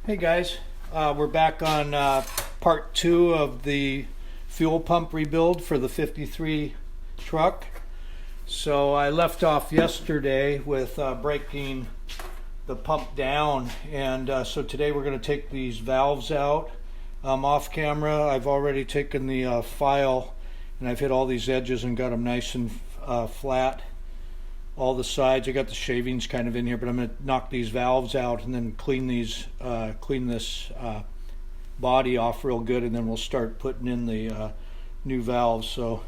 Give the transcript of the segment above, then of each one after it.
Hey guys, we're back on part 2 of the fuel pump rebuild for the 53 truck. So I left off yesterday with breaking the pump down, and so today we're going to take these valves out. Off camera, I've already taken the file and I've hit all these edges and got them nice and flat. All the sides, I got the shavings kind of in here, but I'm going to knock these valves out and then clean these, clean this body off real good, and then we'll start putting in the new valves. So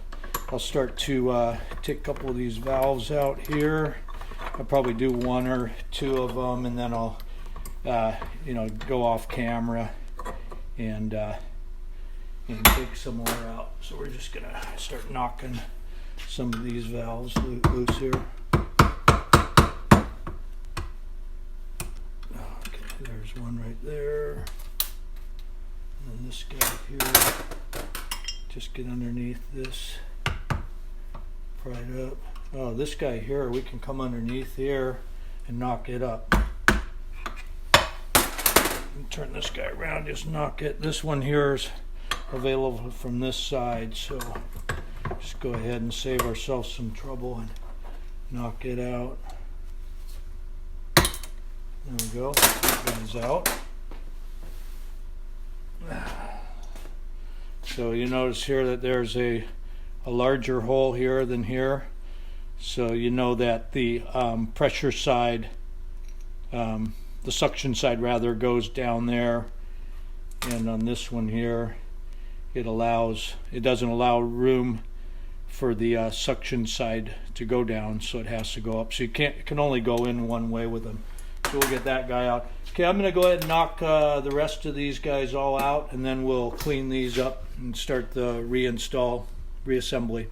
I'll start to take a couple of these valves out here. I'll probably do one or two of them, and then I'll, go off camera and take some more out. So we're just gonna start knocking some of these valves loose here. There's one right there, and then this guy here, just get underneath this, pry it up. Oh, this guy here, we can come underneath here and knock it up. And turn this guy around, just knock it. This one here is available from this side, so just go ahead and save ourselves some trouble and knock it out. There we go, that one's out. So you notice here that there's a larger hole here than here. So you know that the pressure side, the suction side rather, goes down there. And on this one here, it doesn't allow room for the suction side to go down, so it has to go up. So it can only go in one way with them. So we'll get that guy out. Okay, I'm going to go ahead and knock the rest of these guys all out, and then we'll clean these up and start the reassembly.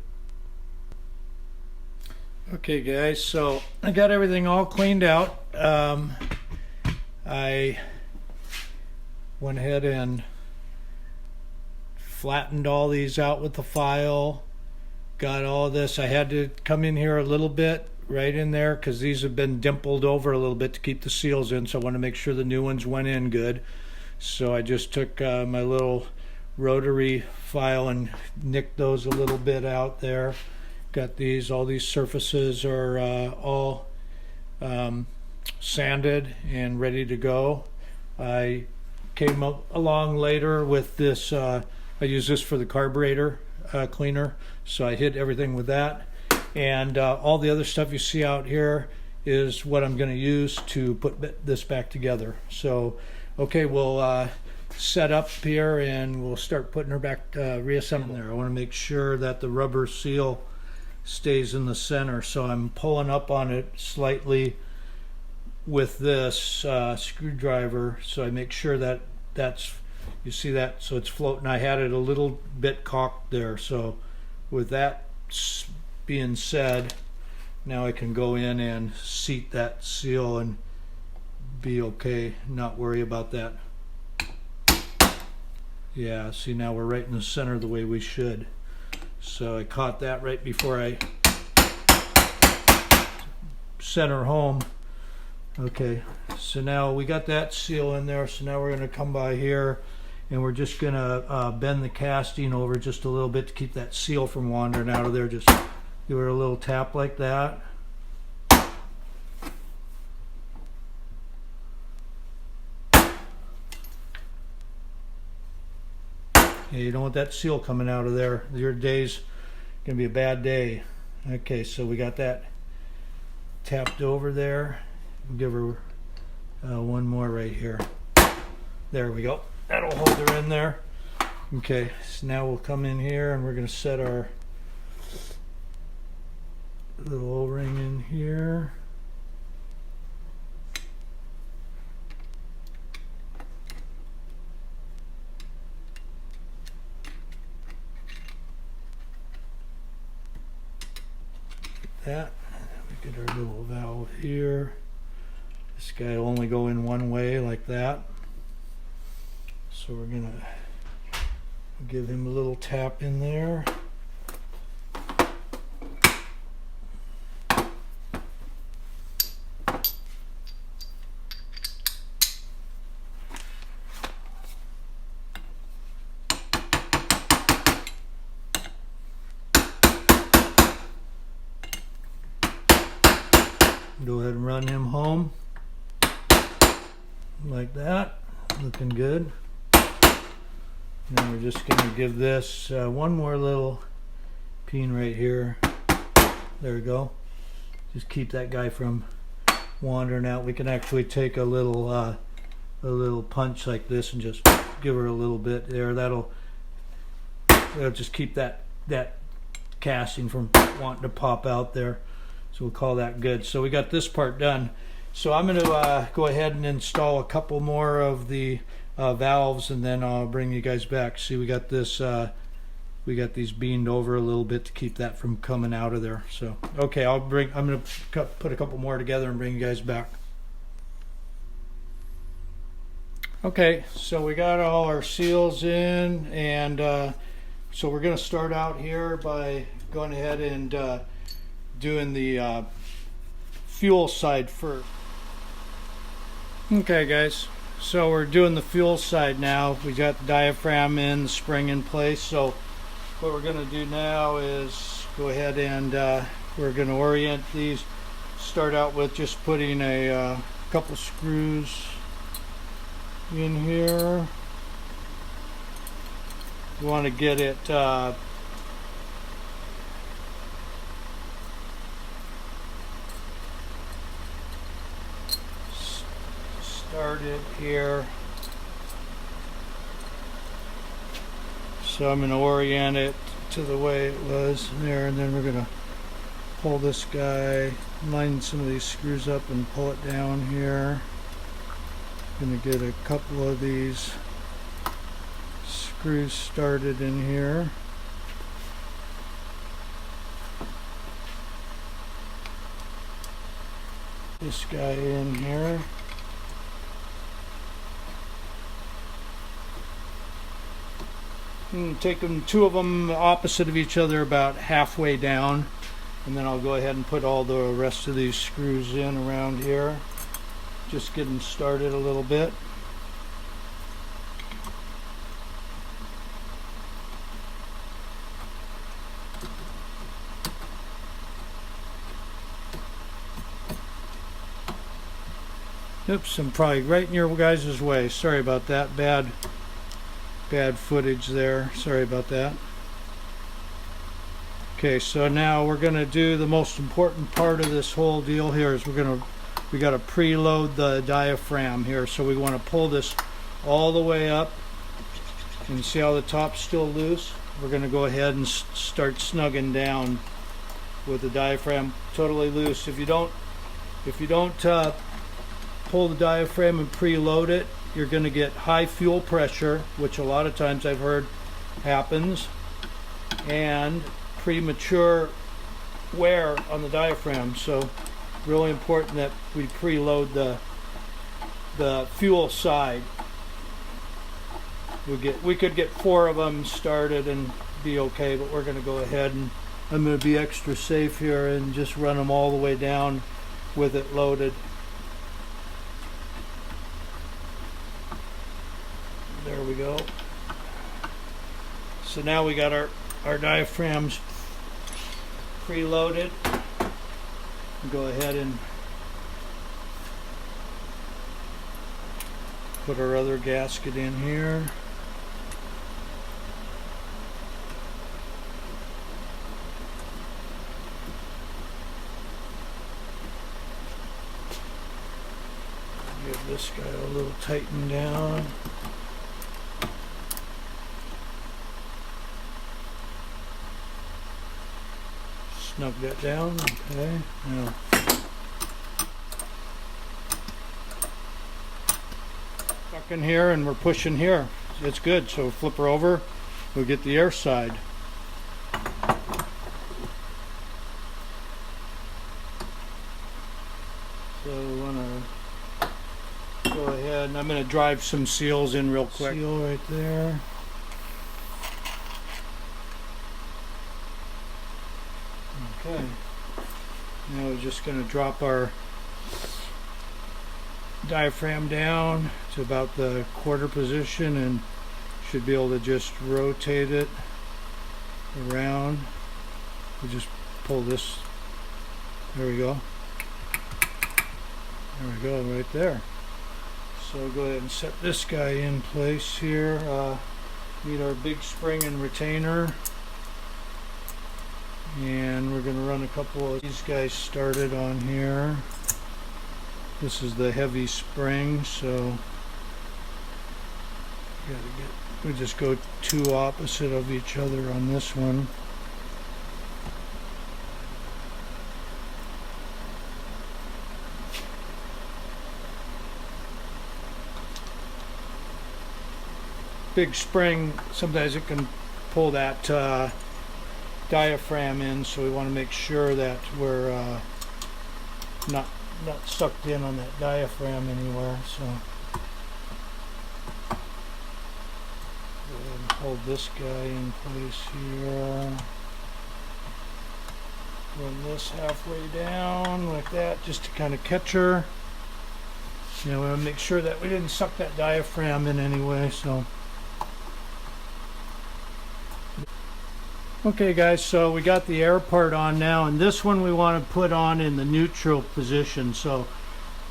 Okay guys, so I got everything all cleaned out. I went ahead and flattened all these out with the file. Got all this. I had to come in here a little bit right in there because these have been dimpled over a little bit to keep the seals in, so I want to make sure the new ones went in good. So I just took my little rotary file and nicked those a little bit out there. Got all these surfaces are all sanded and ready to go. I came along later with this, I use this for the carburetor cleaner, so I hit everything with that. And all the other stuff you see out here is what I'm going to use to put this back together. So, okay, we'll set up here and we'll start putting her back, reassembling there. I want to make sure that the rubber seal stays in the center, so I'm pulling up on it slightly with this screwdriver, so I make sure that you see that, so it's floating. I had it a little bit cocked there, so with that being said, now I can go in and seat that seal and be okay, not worry about that. Yeah, see, now we're right in the center the way we should. So I caught that right before I sent her home. Okay, so now we got that seal in there, so now we're going to come by here and we're just going to bend the casting over just a little bit to keep that seal from wandering out of there. Just give her a little tap like that. Yeah, you don't want that seal coming out of there. Your day's gonna be a bad day. Okay, so we got that tapped over there. We'll give her one more right here. There we go. That'll hold her in there. Okay, so now we'll come in here and we're gonna set our little O-ring in here. That, we get our little valve here. This guy will only go in one way like that, so we're gonna give him a little tap in there. run him home like that. Looking good. Now we're just going to give this one more little peen right here. There we go. Just keep that guy from wandering out. We can actually take a little punch like this and just give her a little bit there. That'll just keep that casting from wanting to pop out there. So we'll call that good. So we got this part done. So I'm going to go ahead and install a couple more of the valves, and then I'll bring you guys back. See, we got this. We got these beamed over a little bit to keep that from coming out of there. So okay, I'm going to put a couple more together and bring you guys back. Okay, so we got all our seals in, and so we're going to start out here by going ahead and doing the fuel side first. Okay guys, so we're doing the fuel side now. We got the diaphragm in, the spring in place. So what we're going to do now is go ahead and we're going to orient these. Start out with just putting a couple screws in here. You want to get it started here. So I'm going to orient it to the way it was there, and then we're going to pull this guy, line some of these screws up and pull it down here. Going to get a couple of these screws started in here. This guy in here. Take them, two of them opposite of each other, about halfway down, and then I'll go ahead and put all the rest of these screws in around here. Just get them started a little bit. Oops, I'm probably right in your guys' way. Sorry about that. Bad footage there. Sorry about that. Okay, so now we're going to do the most important part of this whole deal here. Is we got to preload the diaphragm here. So we want to pull this all the way up, and you see how the top's still loose. We're going to go ahead and start snugging down with the diaphragm totally loose. If you don't pull the diaphragm and preload it, you're going to get high fuel pressure, which a lot of times I've heard happens, and premature wear on the diaphragm. So really important that we preload the fuel side. We could get 4 of them started and be okay, but we're going to go ahead, and I'm going to be extra safe here and just run them all the way down with it loaded. There we go. So now we got our diaphragms preloaded. Go ahead and put our other gasket in here. Give this guy a little tighten down. Snug that down. Okay. Now stuck in here, and we're pushing here. It's good. So flip her over. We'll get the air side. So we want to go ahead, and I'm going to drive some seals in real quick. Seal right there. Okay. Now we're just going to drop our diaphragm down to about the quarter position, and should be able to just rotate it around. We just pull this. There we go. There we go, right there. So go ahead and set this guy in place here. Need our big spring and retainer. And we're going to run a couple of these guys started on here. This is the heavy spring, so we just go two opposite of each other on this one. Big spring, sometimes it can pull that diaphragm in, so we want to make sure that we're not sucked in on that diaphragm anywhere. So go ahead and hold this guy in place here. Run this halfway down like that, just to kind of catch her. You know, we want to make sure that we didn't suck that diaphragm in anyway. So. Okay guys, so we got the air part on now, and this one we want to put on in the neutral position. So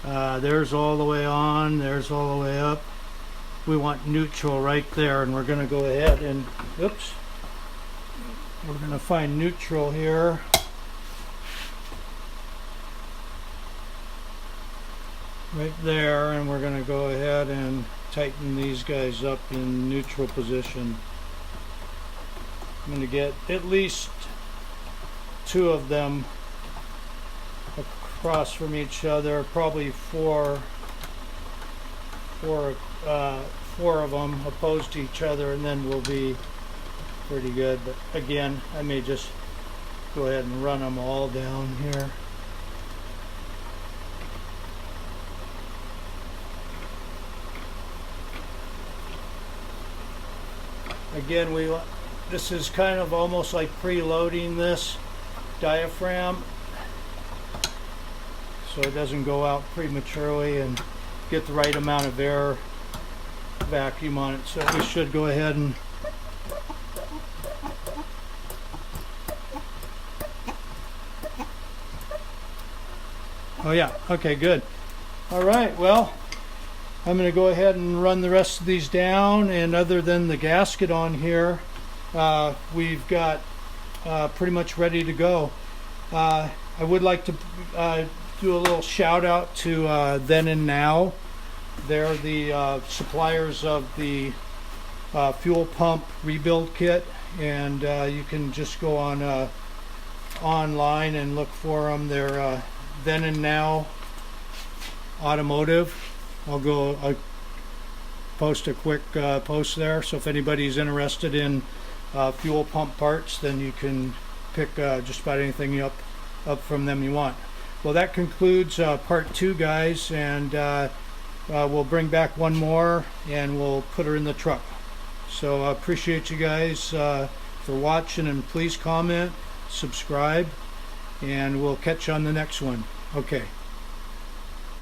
there's all the way on, there's all the way up. We want neutral right there, and we're going to go ahead and, oops, we're going to find neutral here. Right there, and we're going to go ahead and tighten these guys up in neutral position. I'm going to get at least two of them across from each other, probably four of them opposed to each other, and then we'll be pretty good. But again, I may just go ahead and run them all down here. Again, this is kind of almost like preloading this diaphragm so it doesn't go out prematurely, and get the right amount of air vacuum on it. So we should go ahead and oh yeah, okay, good. All right, well, I'm going to go ahead and run the rest of these down, and other than the gasket on here, we've got pretty much ready to go. I would like to do a little shout out to Then and Now. They're the suppliers of the fuel pump rebuild kit, and you can just go on online and look for them. They're Then and Now Automotive. I'll post a quick post there, so if anybody's interested in fuel pump parts, then you can pick just about anything up from them you want. Well, that concludes part 2, guys, and we'll bring back one more and we'll put her in the truck. So I appreciate you guys for watching, and please comment, subscribe, and we'll catch you on the next one. Okay.